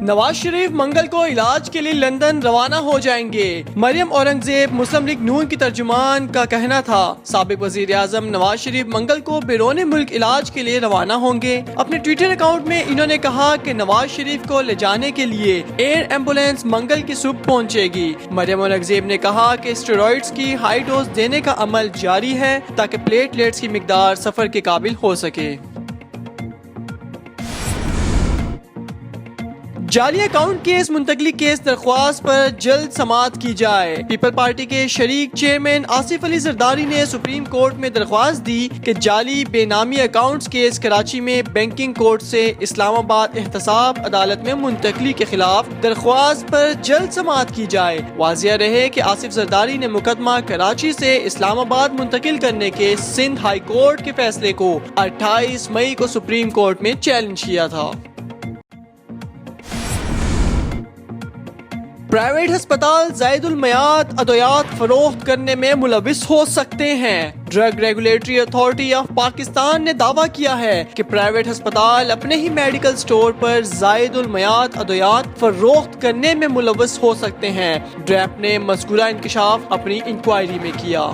نواز شریف منگل کو علاج کے لیے لندن روانہ ہو جائیں گے۔ مریم اورنگزیب مسلم لیگ نون کی ترجمان کا کہنا تھا۔ سابق وزیر اعظم نواز شریف منگل کو بیرون ملک علاج کے لیے روانہ ہوں گے۔ اپنے ٹویٹر اکاؤنٹ میں انہوں نے کہا کہ نواز شریف کو لے جانے کے لیے ایئر ایمبولینس منگل کی صبح پہنچے گی۔ مریم اورنگزیب نے کہا کہ اسٹیرائڈز کی ہائی ڈوز دینے کا عمل جاری ہے تاکہ پلیٹلیٹس کی مقدار سفر کے قابل ہو سکے۔ جعلی اکاؤنٹ کیس منتقلی کیس درخواست پر جلد سماعت کی جائے۔ پیپل پارٹی کے شریک چیئرمین آصف علی زرداری نے سپریم کورٹ میں درخواست دی کہ جعلی بے نامی اکاؤنٹس کیس کراچی میں بینکنگ کورٹ سے اسلام آباد احتساب عدالت میں منتقلی کے خلاف درخواست پر جلد سماعت کی جائے۔ واضح رہے کہ آصف زرداری نے مقدمہ کراچی سے اسلام آباد منتقل کرنے کے سندھ ہائی کورٹ کے فیصلے کو 28 مئی کو سپریم کورٹ میں چیلنج کیا تھا۔ پرائیویٹ ہسپتال زائد المیعاد ادویات فروخت کرنے میں ملوث ہو سکتے ہیں۔ Drug regulatory authority of Pakistan نے دعویٰ کیا ہے کہ پرائیویٹ ہسپتال اپنے ہی میڈیکل سٹور پر زائد المیعاد ادویات فروخت کرنے میں ملوث ہو سکتے ہیں۔ ڈریپ نے مذکورہ انکشاف اپنی انکوائری میں کیا۔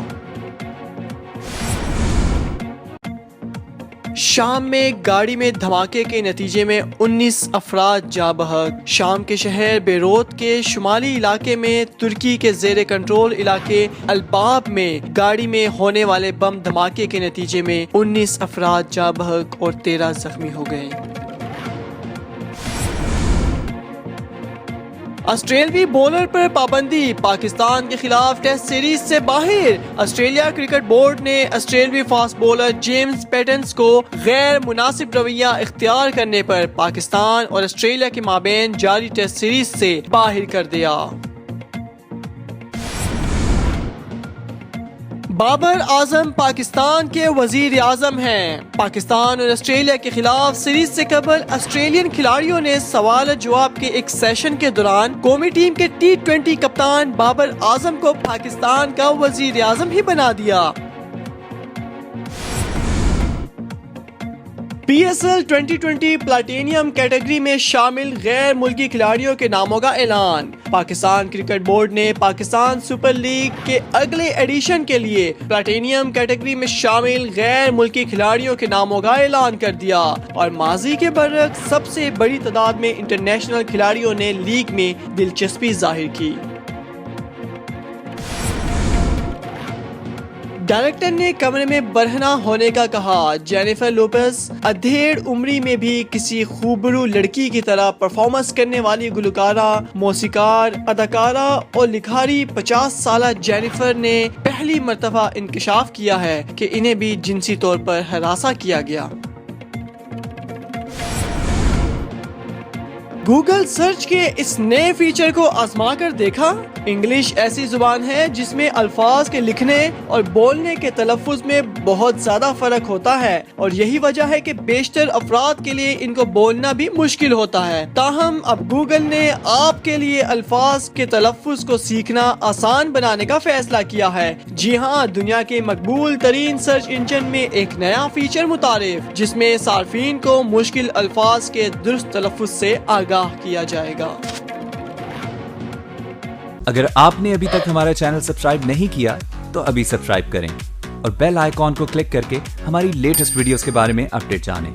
شام میں گاڑی میں دھماکے کے نتیجے میں 19 افراد جاں بحق۔ شام کے شہر بیروت کے شمالی علاقے میں ترکی کے زیر کنٹرول علاقے الباب میں گاڑی میں ہونے والے بم دھماکے کے نتیجے میں 19 افراد جاں بحق اور 13 زخمی ہو گئے۔ آسٹریلوی بولر پر پابندی، پاکستان کے خلاف ٹیسٹ سیریز سے باہر۔ آسٹریلیا کرکٹ بورڈ نے آسٹریلوی فاسٹ بولر جیمز پیٹنس کو غیر مناسب رویہ اختیار کرنے پر پاکستان اور آسٹریلیا کے مابین جاری ٹیسٹ سیریز سے باہر کر دیا۔ بابر اعظم پاکستان کے وزیر اعظم ہیں۔ پاکستان اور آسٹریلیا کے خلاف سیریز سے قبل آسٹریلین کھلاڑیوں نے سوال جواب کے ایک سیشن کے دوران قومی ٹیم کے T20 کپتان بابر اعظم کو پاکستان کا وزیر اعظم ہی بنا دیا۔ PSL 2020 پلاٹینیم کیٹیگری میں شامل غیر ملکی کھلاڑیوں کے ناموں کا اعلان۔ پاکستان کرکٹ بورڈ نے پاکستان سپر لیگ کے اگلے ایڈیشن کے لیے پلاٹینیم کیٹیگری میں شامل غیر ملکی کھلاڑیوں کے ناموں کا اعلان کر دیا، اور ماضی کے برعکس سب سے بڑی تعداد میں انٹرنیشنل کھلاڑیوں نے لیگ میں دلچسپی ظاہر کی۔ ڈائریکٹر نے کمرے میں برہنہ ہونے کا کہا۔ جینیفر لوپز ادھیڑ عمری میں بھی کسی خوبرو لڑکی کی طرح پرفارمنس کرنے والی گلوکارہ، موسیقار، اداکارہ اور لکھاری 50 سالہ جینیفر نے پہلی مرتبہ انکشاف کیا ہے کہ انہیں بھی جنسی طور پر ہراساں کیا گیا۔ گوگل سرچ کے اس نئے فیچر کو آزما کر دیکھا۔ انگلش ایسی زبان ہے جس میں الفاظ کے لکھنے اور بولنے کے تلفظ میں بہت زیادہ فرق ہوتا ہے، اور یہی وجہ ہے کہ بیشتر افراد کے لیے ان کو بولنا بھی مشکل ہوتا ہے۔ تاہم اب گوگل نے آپ کے لیے الفاظ کے تلفظ کو سیکھنا آسان بنانے کا فیصلہ کیا ہے۔ جی ہاں، دنیا کے مقبول ترین سرچ انجن میں ایک نیا فیچر متعارف، جس میں صارفین کو مشکل الفاظ کے درست تلفظ سے آگاہ کیا جائے گا۔ اگر آپ نے ابھی تک ہمارا چینل سبسکرائب نہیں کیا تو ابھی سبسکرائب کریں اور بیل آئیکن کو کلک کر کے ہماری لیٹسٹ ویڈیوز کے بارے میں اپڈیٹ جانیں۔